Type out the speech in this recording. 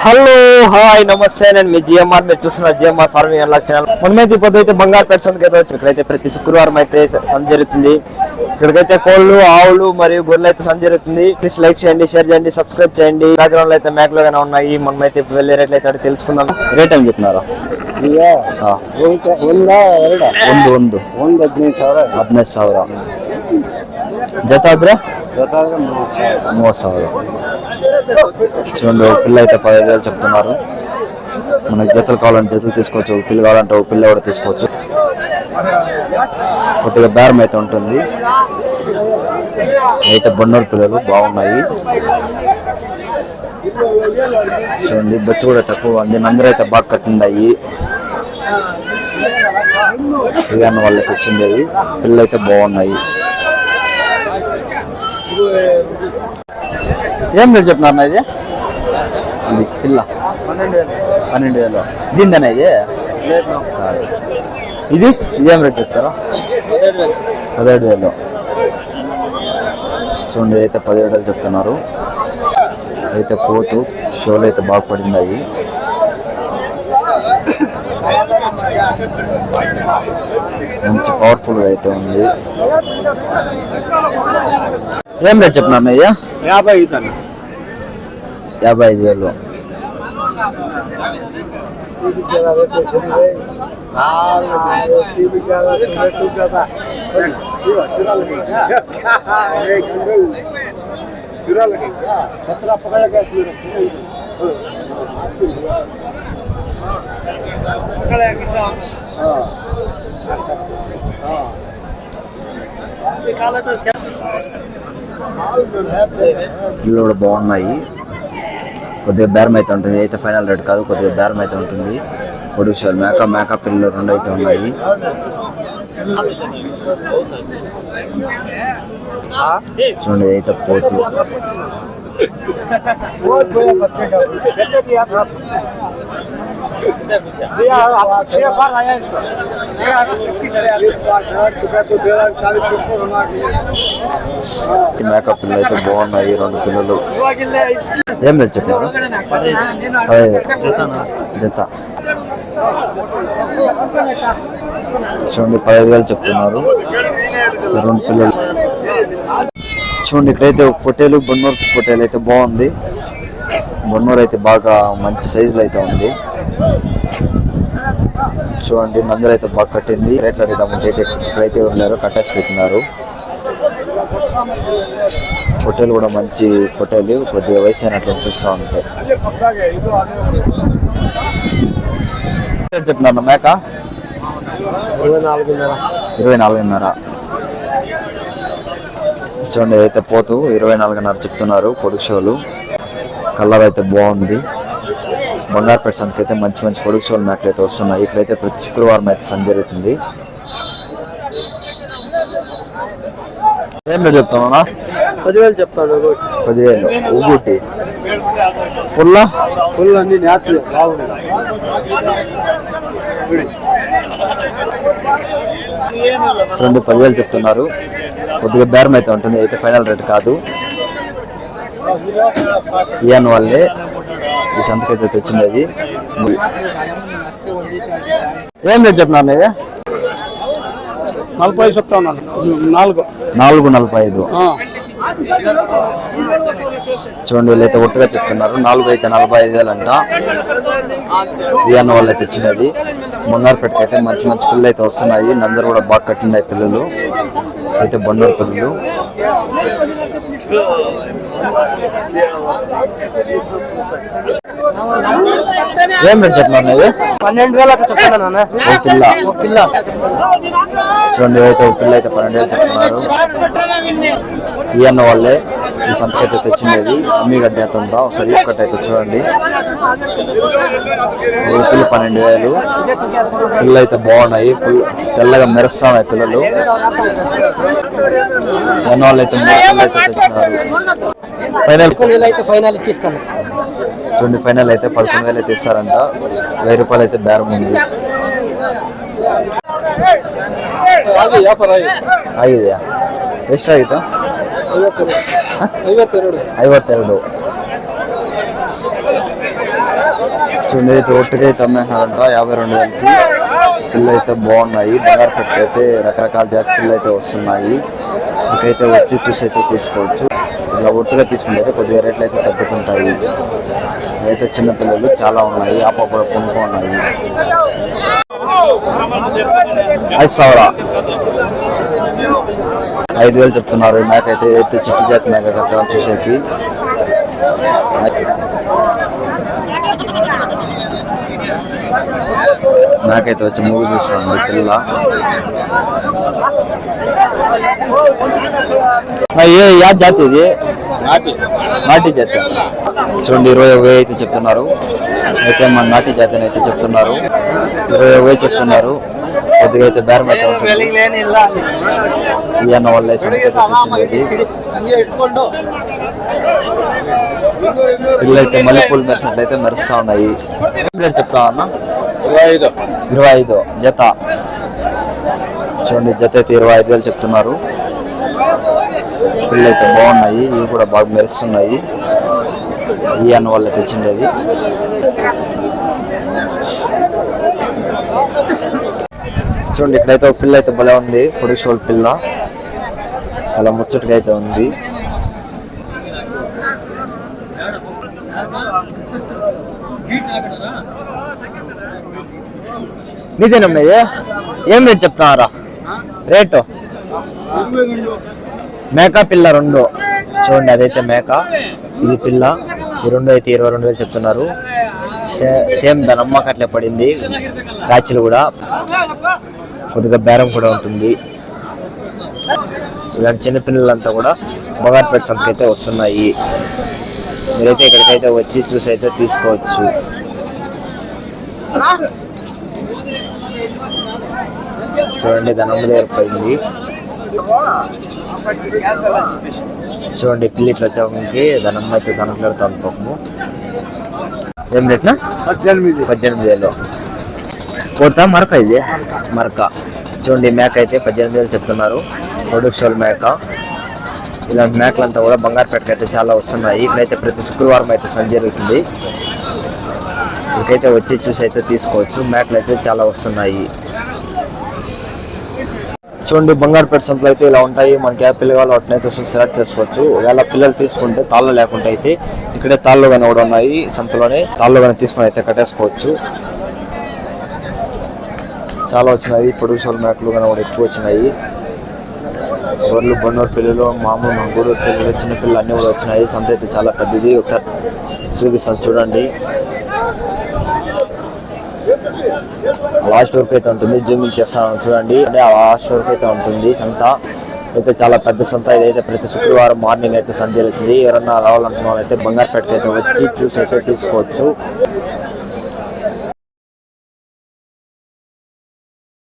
Hello hi నమస్తే నేను మీ GMR మీరు చూస్తున్నారు జిఎంఆర్ ఫార్మింగ్ అన్లాక్ ఛానల్. మనమైతే ఇప్పుడు అయితే బంగారుపేట సంతకి అయితే ఇక్కడైతే ప్రతి శుక్రవారం అయితే సంత జరుగుతుంది. ఇక్కడికైతే కోళ్ళు ఆవులు మరియు గొర్రెలు అయితే సంత జరుగుతుంది. ప్లీజ్ లైక్ చేయండి, షేర్ చేయండి, సబ్స్క్రైబ్ చేయండి. బ్యాక్గ్రౌండ్ లో అయితే మేకలు గానే ఉన్నాయి. మనమైతే వెళ్ళే రేట్లు అయితే తెలుసుకుందాం. రేట్ ఏం చెప్తున్నారు? 15,000 జత ಆದ್ರೆ 30,000. చూడండి ఒక పిల్ల అయితే 15,000 చెప్తున్నారు. మనకి జతలు కావాలంటే జతలు తీసుకోవచ్చు, ఒక పిల్ల కావాలంటే ఒక పిల్ల కూడా తీసుకోవచ్చు. కొద్దిగా బేరం అయితే ఉంటుంది. అయితే బొన్నూరు పిల్లలు బాగున్నాయి. చూడండి బొచ్చు కూడా తక్కువ ఉంది. నందరూ అయితే బాగా కట్టిండాయి. ఇవన్నీ వాళ్ళకి వచ్చింది. పిల్లలు అయితే బాగున్నాయి. ఏం రేట్ చెప్తున్నారు ఇది? పిల్ల 12,000. దీనిదేనా ఇది? ఇదేం రేట్ చెప్తారా? 17,000. చూడండి అయితే 17,000 చెప్తున్నారు. అయితే పోతూ షోలు అయితే బాగా పడిందాయి. మంచి పవర్ఫుల్ అయితే ఉంది. ఏం రేట్ చెప్తున్నారు అయ్యా? 55,000. ఇల్లు కూడా బాగున్నాయి. కొద్దిగా బేరం అయితే ఉంటుంది. అయితే ఫైనల్ రేట్ కాదు, కొద్దిగా బేరం అయితే ఉంటుంది. పొడిషాలు మేక పిల్లలు 2 అయితే ఉన్నాయి. చూడండి అయితే పోతు మేకప్ పిల్లలు అయితే బాగున్నాయి. 2 పిల్లలు. ఏం రేట్ చెప్పారు? జత చూడండి 15,000 చెప్తున్నారు. 2 పిల్లలు. చూడండి ఇక్కడైతే పొట్టేలు బొన్నూరు పొట్టేలు అయితే బాగుంది. బొన్నూరు అయితే బాగా మంచి సైజులో అయితే ఉంది. చూడండి నందరూ అయితే బాగా కట్టింది. రేట్లు అడిగితే అయితే ఇక్కడైతే ఎవరు కట్టేసి పెట్టినారు. పొట్టేలు కూడా మంచి పొట్టేలు, కొద్దిగా వయసు అయినట్లు చూస్తూ ఉంటాయి. చెప్తున్నారు మేక 24,500. చూడండి అయితే పోతూ 24,500 చెప్తున్నారు. పొడుగు షోలు కలర్ అయితే బాగుంది. బంగారుపేట సంతకి అయితే మంచి మంచి పొడుగు షోలు మేకలు అయితే వస్తున్నాయి. ఇక్కడైతే ప్రతి శుక్రవారం అయితే సంత జరుగుతుంది. ఏం రేట్ చెప్తామన్నా? 10,000 చెప్తాను. 10,000. ఊగుటి పుల్ల అన్ని నేతలు బాగున్నాయి. చూడండి 10,000 చెప్తున్నారు. కొద్దిగా బేరం అయితే ఉంటుంది. అయితే ఫైనల్ రేట్ కాదు. ఇయన్ వాళ్ళే ఈ సంతకి అయితే తెచ్చినది. ఏం రేట్ చెప్తున్నారు? 40 చెప్తా ఉన్నాను. 4,45. చూడండి వీళ్ళైతే ఒట్టుగా చెప్తున్నారు. 4 అయితే 45,000 అంట. ఇయన్ వాళ్ళు అయితే తెచ్చినది. బంగారుపేటకి అయితే మంచి మంచి పిల్లలు అయితే వస్తున్నాయి. నందరూ కూడా బాగా కట్టినాయి పిల్లలు. అయితే బొన్నూరు పిల్లలు. ఏం రేట్ చెప్తున్నారు? 12,000 చెప్తాను. పిల్ల చూడండి అయితే ఒక పిల్ల అయితే 12,000 చెప్తున్నారు. ఈ అన్న వాళ్ళే ఈ సంతకైతే తెచ్చిండేది. అమ్మిగడ్డ అంతా ఒకసారి ఒక్కటి అయితే చూడండి. పిల్ల 12,000. పిల్లలు అయితే బాగున్నాయి. తెల్లగా మెరుస్తున్నాయి పిల్లలు. అన్న వాళ్ళు అయితే 3 పిల్లలు అయితే తెచ్చినారు. ఫైనల్ ఇచ్చిస్తాను. చూడండి ఫైనల్ అయితే 11,000 అయితే ఇస్తారంట. 1000 రూపాయలు అయితే బేరం ఉంది. ಆಗಿದೆಯಾ? ಎಷ್ಟಾಗಿತ್ತು? 52. చూడండి అయితే ఒట్టుకైతే అమ్మేసినారంట 52,000కి. పిల్లలు అయితే బాగున్నాయి. బంగారు పెట్ట అయితే రకరకాల జాతి పిల్లలు అయితే వస్తున్నాయి. ఇకైతే వచ్చి చూసి అయితే తీసుకోవచ్చు. ఇలా ఒట్టుగా తీసుకుంటే అయితే కొద్దిగా రేట్లు అయితే తగ్గుతుంటాయి. అయితే చిన్న పిల్లలు చాలా ఉన్నాయి. ఆ పాప కొనుక్కో ఉన్నాయి. 5,000 5,000 చెప్తున్నారు. మేక అయితే చిట్టి జాతి మేక కదా చూసేకి. నాకైతే వచ్చి మూవీ చూస్తాను పిల్ల. యా జాతి ఇది? నాటి జాతి. చూడండి 21,000 అయితే చెప్తున్నారు. అయితే మన నాటి జాతి అయితే చెప్తున్నారు. 21,000 చెప్తున్నారు. కొద్దిగా అయితే బేరం అయితే ఉంటుంది. ఈ అన్న వాళ్ళ పిల్లలైతే మల్లెపూలు మెరిసినట్లయితే మెరుస్తా ఉన్నాయి. రేట్ చెప్తా అన్న? 25 జత. చూడండి జత అయితే 25,000 చెప్తున్నారు. పిల్లలు అయితే బాగున్నాయి. ఇవి కూడా బాగా మెరుస్తున్నాయి. ఈ అన్న వాళ్ళు తెచ్చిండేది. చూడండి ఇక్కడైతే ఒక పిల్ల అయితే భలే ఉంది. పొడుగు షోల్ పిల్ల చాలా ముచ్చటగా అయితే ఉంది. నీదేనమ్మయ్య ఏం రేట్ చెప్తున్నారా? రేటు మేక పిల్ల 2. చూడండి అదైతే మేక, ఇది పిల్ల. ఈ 2 అయితే 22,000 చెప్తున్నారు. సేమ్ దాని అమ్మకి అట్లే పడింది. కాచిలు కూడా కొద్దిగా బేరం కూడా ఉంటుంది. ఇలాంటి చిన్నపిల్లలంతా కూడా బంగారుపేట సంతకైతే వస్తున్నాయి. మీరైతే ఇక్కడికైతే వచ్చి చూసి అయితే తీసుకోవచ్చు. చూడండి దాని అమ్మ దగ్గర పడింది. చూడండి పిల్లి ప్రచారంకి దాని అమ్మ అయితే కనపడుతుంది పాపము. ఏం రేట్నా? 18,000. పోతా మరక ఇది మరక. చూడండి మేక అయితే 18,000 చెప్తున్నారు. పొడుగు మేక. ఇలాంటి మేకలంతా కూడా బంగారుపేటకి అయితే చాలా వస్తున్నాయి. ఇక్కడైతే ప్రతి శుక్రవారం అయితే సంత జరుగుతుంది. ఇక్కడైతే వచ్చి చూసి అయితే తీసుకోవచ్చు. మేకలు అయితే చాలా వస్తున్నాయి. చూడండి బంగారుపేట సంతలో అయితే ఇలా ఉంటాయి. మనకి ఏ పిల్లలు కావాలో వాటినైతే సెలెక్ట్ చేసుకోవచ్చు. ఒకవేళ పిల్లలు తీసుకుంటే తాళ్ళు లేకుండా అయితే ఇక్కడే తాళ్ళు కానీ కూడా ఉన్నాయి. సంతలోనే తాళ్ళు కానీ తీసుకొని అయితే కట్టేసుకోవచ్చు. చాలా వచ్చినాయి. పొడుగు షోల్ మేకలు కానీ కూడా ఎక్కువ వచ్చినాయి. గొర్రెలు, బొన్నూరు పిల్లలు, మామూలు మన గూడూరు పిల్లలు, చిన్న పిల్లలు అన్నీ కూడా వచ్చినాయి. సంత అయితే చాలా పెద్దది. ఒకసారి చూపిస్తాను చూడండి. లాస్ట్ వరకు అయితే ఉంటుంది. జూమింగ్ చేస్తాను చూడండి. అంటే ఆ లాస్ట్ వరకు అయితే ఉంటుంది. సంత అయితే చాలా పెద్ద సంత. ఇదైతే ప్రతి శుక్రవారం మార్నింగ్ అయితే సంత జరుగుతుంది. ఎవరన్నా రావాలనుకున్న వాళ్ళైతే బంగారుపేటకి అయితే వచ్చి చూసి అయితే తీసుకోవచ్చు.